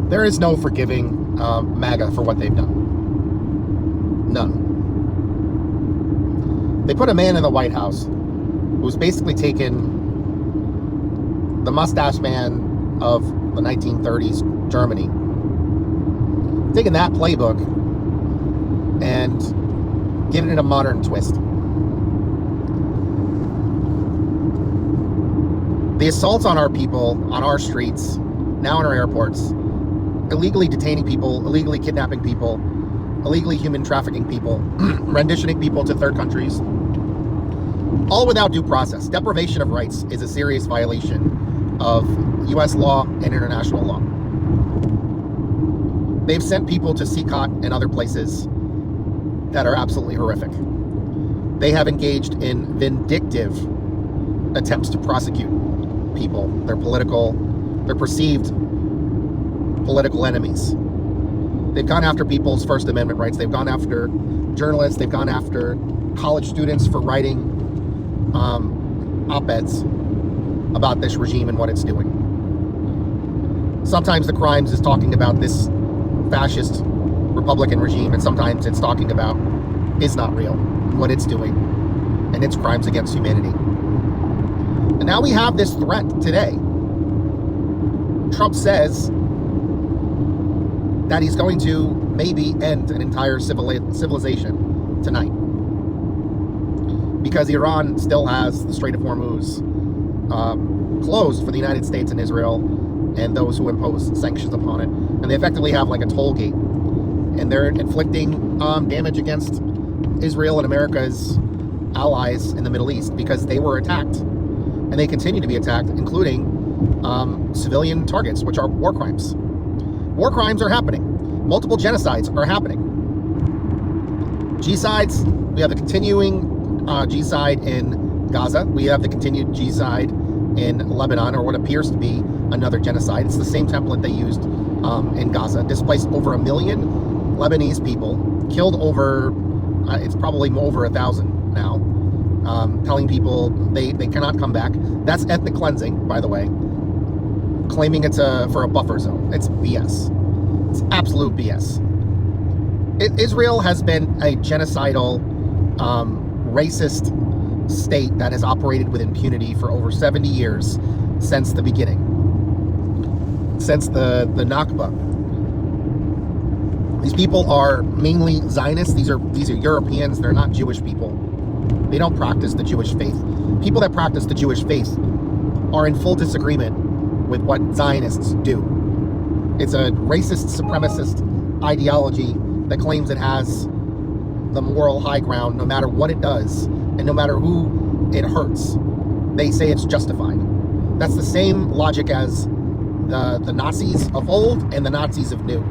There is no forgiving MAGA for what they've done. None. They put a man in the White House who's basically taken the mustache man of the 1930s Germany, taken that playbook and given it a modern twist. The assaults on our people, on our streets, now in our airports, illegally detaining people, illegally kidnapping people, illegally human trafficking people, renditioning people to third countries, all without due process. Deprivation of rights is a serious violation of U.S. law and international law. They've sent people to CCOT and other places that are absolutely horrific. They have engaged in vindictive attempts to prosecute people, their perceived political enemies. They've gone after people's First Amendment rights. They've gone after journalists. They've gone after college students for writing op-eds about this regime and what it's doing. Sometimes the crimes is talking about this fascist Republican regime, and sometimes it's talking about is not real, what it's doing, and its crimes against humanity. And now we have this threat today. Trump says that he's going to maybe end an entire civilization tonight, because Iran still has the Strait of Hormuz closed for the United States and Israel and those who impose sanctions upon it. And they effectively have like a toll gate. And they're inflicting damage against Israel and America's allies in the Middle East because they were attacked. And they continue to be attacked, including civilian targets, which are war crimes. War crimes are happening. Multiple genocides are happening. G-sides, we have the continuing G-side in Gaza. We have the continued G-side in Lebanon, or what appears to be another genocide. It's the same template they used in Gaza. Displaced over 1 million Lebanese people, killed over, it's probably over 1,000 now, telling people they cannot come back. That's ethnic cleansing, by the way. Claiming it's for a buffer zone. It's BS. It's absolute BS. Israel has been a genocidal, racist state that has operated with impunity for over 70 years since the beginning. Since the Nakba. These people are mainly Zionists. These are Europeans. They're not Jewish people. They don't practice the Jewish faith. People that practice the Jewish faith are in full disagreement with what Zionists do. It's a racist, supremacist ideology that claims it has the moral high ground no matter what it does and no matter who it hurts. They say it's justified. That's the same logic as the Nazis of old and the Nazis of new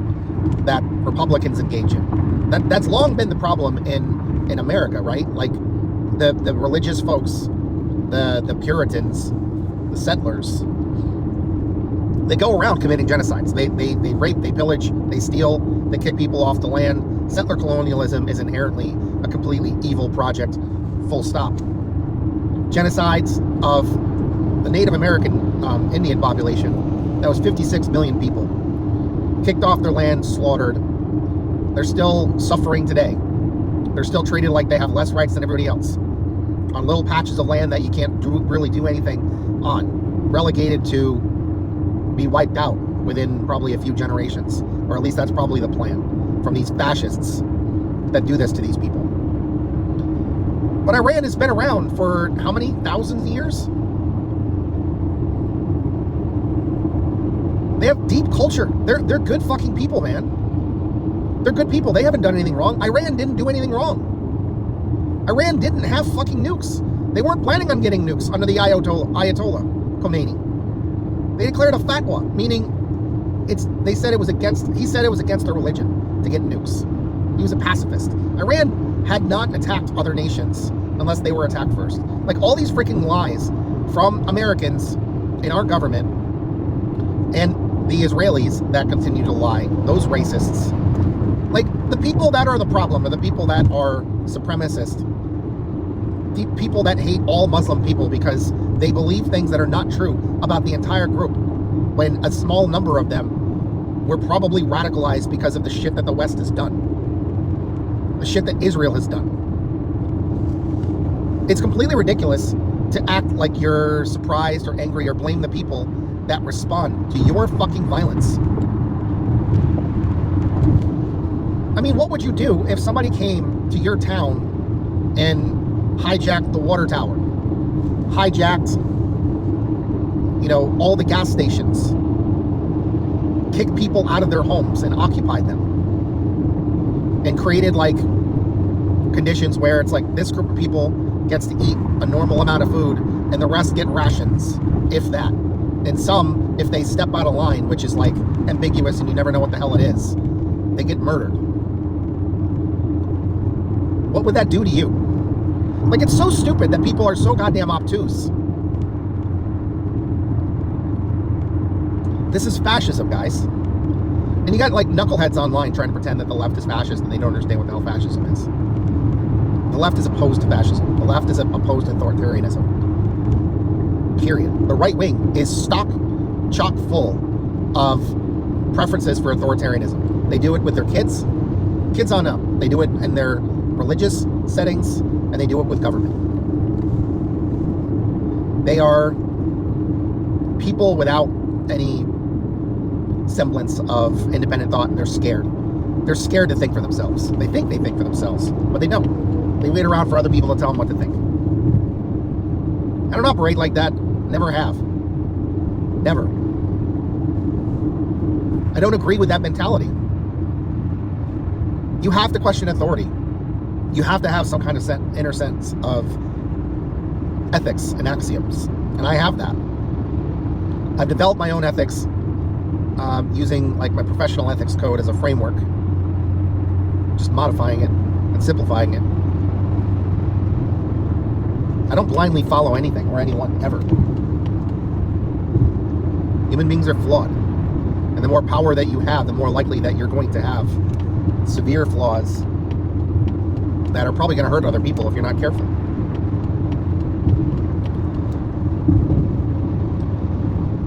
that Republicans engage in. That's long been the problem in America, right? Like the religious folks, the Puritans, the settlers, they go around committing genocides. They rape, they pillage, they steal, they kick people off the land. Settler colonialism is inherently a completely evil project, full stop. Genocides of the Native American Indian population, that was 56 million people. Kicked off their land, slaughtered. They're still suffering today. They're still treated like they have less rights than everybody else. On little patches of land that you can't really do anything on. Relegated to be wiped out within probably a few generations. Or at least that's probably the plan from these fascists that do this to these people. But Iran has been around for how many thousands of years? They have deep culture. They're good fucking people, man. They're good people. They haven't done anything wrong. Iran didn't do anything wrong. Iran didn't have fucking nukes. They weren't planning on getting nukes under the Ayatollah Khomeini. They declared a fatwa, meaning he said it was against their religion to get nukes. He was a pacifist. Iran had not attacked other nations unless they were attacked first. Like all these freaking lies from Americans in our government and the Israelis that continue to lie, those racists. Like the people that are the problem are the people that are supremacist. The people that hate all Muslim people because they believe things that are not true about the entire group, when a small number of them we're probably radicalized because of the shit that the West has done. The shit that Israel has done. It's completely ridiculous to act like you're surprised or angry or blame the people that respond to your fucking violence. I mean, what would you do if somebody came to your town and hijacked the water tower? Hijacked, all the gas stations, kicked people out of their homes and occupied them, and created like conditions where it's like this group of people gets to eat a normal amount of food and the rest get rations, if that. And some, if they step out of line, which is like ambiguous and you never know what the hell it is, they get murdered. What would that do to you? Like, it's so stupid that people are so goddamn obtuse. This is fascism, guys. And you got like knuckleheads online trying to pretend that the left is fascist and they don't understand what the hell fascism is. The left is opposed to fascism. The left is opposed to authoritarianism. Period. The right wing is chock full of preferences for authoritarianism. They do it with their kids on up. They do it in their religious settings, and they do it with government. They are people without any semblance of independent thought, and they're scared. They're scared to think for themselves. They think for themselves, but they don't. They wait around for other people to tell them what to think. I don't operate like that. Never have. Never. I don't agree with that mentality. You have to question authority. You have to have some kind of inner sense of ethics and axioms. And I have that. I've developed my own ethics using like my professional ethics code as a framework, just modifying it and simplifying it. I don't blindly follow anything or anyone ever. Human beings are flawed. And the more power that you have, the more likely that you're going to have severe flaws that are probably going to hurt other people if you're not careful.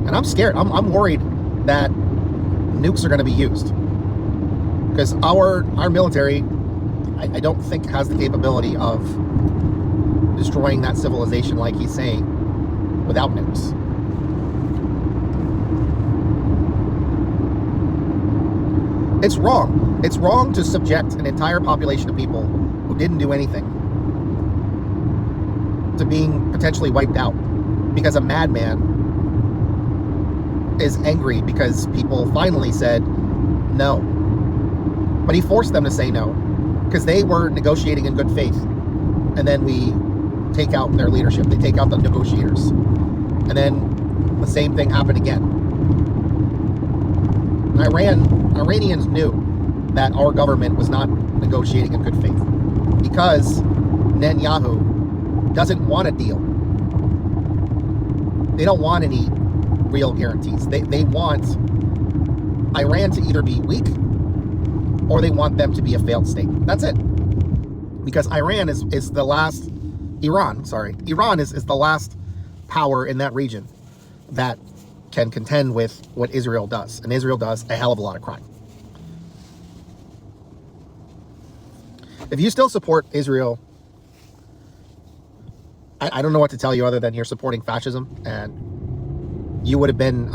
And I'm scared. I'm worried that nukes are going to be used. Because our military, I don't think has the capability of destroying that civilization like he's saying without nukes. It's wrong. It's wrong to subject an entire population of people who didn't do anything to being potentially wiped out because a madman is angry because people finally said no. But he forced them to say no because they were negotiating in good faith. And then we take out their leadership. They take out the negotiators. And then the same thing happened again. Iranians knew that our government was not negotiating in good faith because Netanyahu doesn't want a deal. They don't want any real guarantees. They want Iran to either be weak or they want them to be a failed state. That's it. Because Iran is the last Iran is the last power in that region that can contend with what Israel does. And Israel does a hell of a lot of crime. If you still support Israel, I don't know what to tell you other than you're supporting fascism, and you would have been,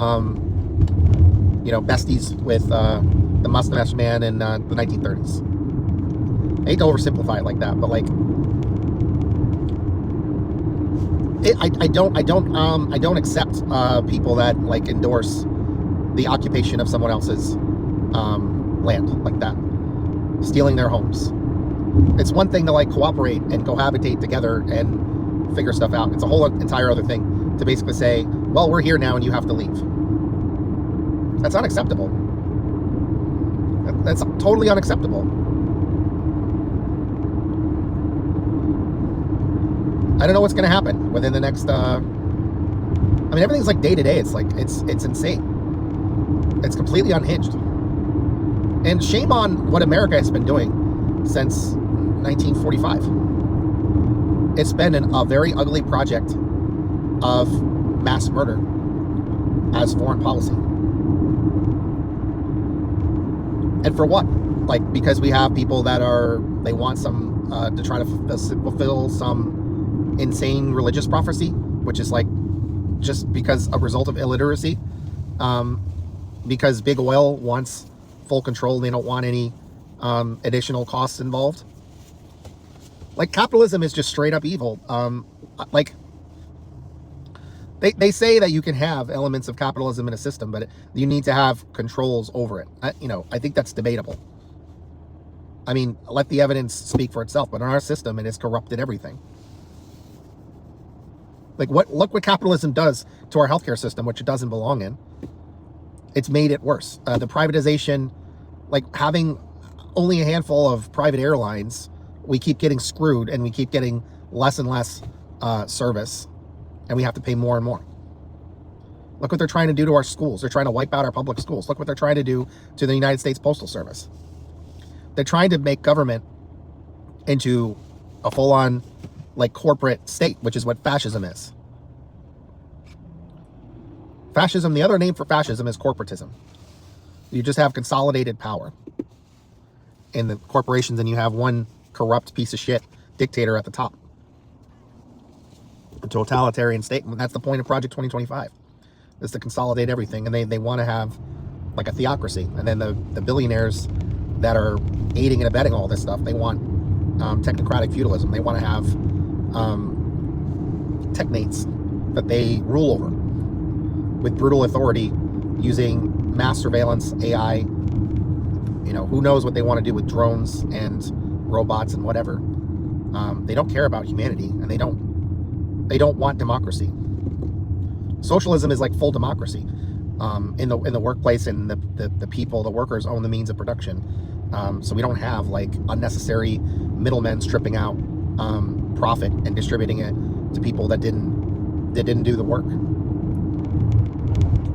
besties with the mustache man in the 1930s. I hate to oversimplify it like that, but like, I don't accept people that like endorse the occupation of someone else's land like that, stealing their homes. It's one thing to like cooperate and cohabitate together and figure stuff out. It's a whole entire other thing to basically say, well, we're here now and you have to leave. That's unacceptable. That's totally unacceptable. I don't know what's going to happen within the next, everything's like day to day. It's like, it's insane. It's completely unhinged. And shame on what America has been doing since 1945. It's been a very ugly project of mass murder as foreign policy. And for what? Like, because we have people that they want some, to try to fulfill some insane religious prophecy, which is like, just because a result of illiteracy, because big oil wants full control. They don't want any additional costs involved. Like, capitalism is just straight up evil. Like, they say that you can have elements of capitalism in a system, but you need to have controls over it. I think that's debatable. I mean, let the evidence speak for itself, but in our system, it has corrupted everything. Like, look what capitalism does to our healthcare system, which it doesn't belong in. It's made it worse. The privatization, like having only a handful of private airlines, we keep getting screwed, and we keep getting less and less service, and we have to pay more and more. Look what they're trying to do to our schools. They're trying to wipe out our public schools. Look what they're trying to do to the United States Postal Service. They're trying to make government into a full-on, like, corporate state, which is what fascism is. Fascism, the other name for fascism is corporatism. You just have consolidated power in the corporations, and you have one corrupt piece of shit dictator at the top. A totalitarian state. And that's the point of Project 2025, is to consolidate everything. And they want to have like a theocracy. And then the billionaires that are aiding and abetting all this stuff, they want technocratic feudalism. They want to have technates that they rule over with brutal authority, using mass surveillance, AI. Who knows what they want to do with drones and robots and whatever. They don't care about humanity, and they don't want democracy. Socialism is like full democracy. In the workplace, and the people, the workers own the means of production. So we don't have like unnecessary middlemen stripping out profit and distributing it to people that didn't do the work.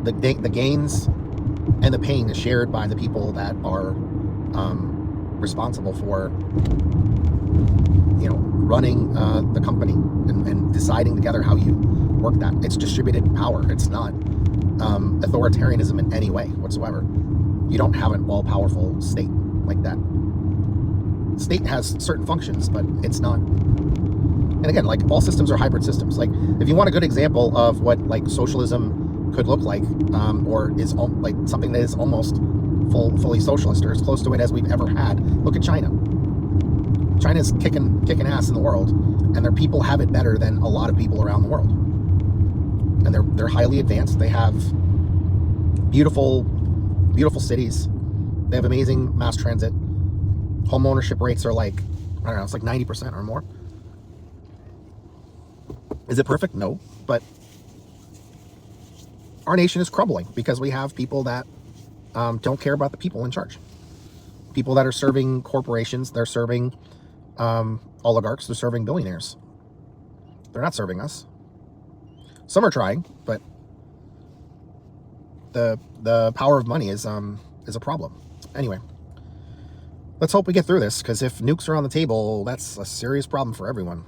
The gains and the pain is shared by the people that are responsible for running the company and deciding together how you work that. It's distributed power. It's not authoritarianism in any way whatsoever. You don't have an all-powerful state like that. State has certain functions, but it's not. And again, like, all systems are hybrid systems. Like, if you want a good example of what like socialism could look like, or is like something that is almost fully socialist, or as close to it as we've ever had, look at China. China's kicking ass in the world, and their people have it better than a lot of people around the world. And they're highly advanced. They have beautiful cities. They have amazing mass transit. Home ownership rates are like, I don't know, it's like 90% or more. Is it perfect? No, but our nation is crumbling because we have people that don't care about the people in charge. People that are serving corporations, they're serving oligarchs, they're serving billionaires. They're not serving us. Some are trying, but the power of money is a problem. Anyway, let's hope we get through this, because if nukes are on the table, that's a serious problem for everyone.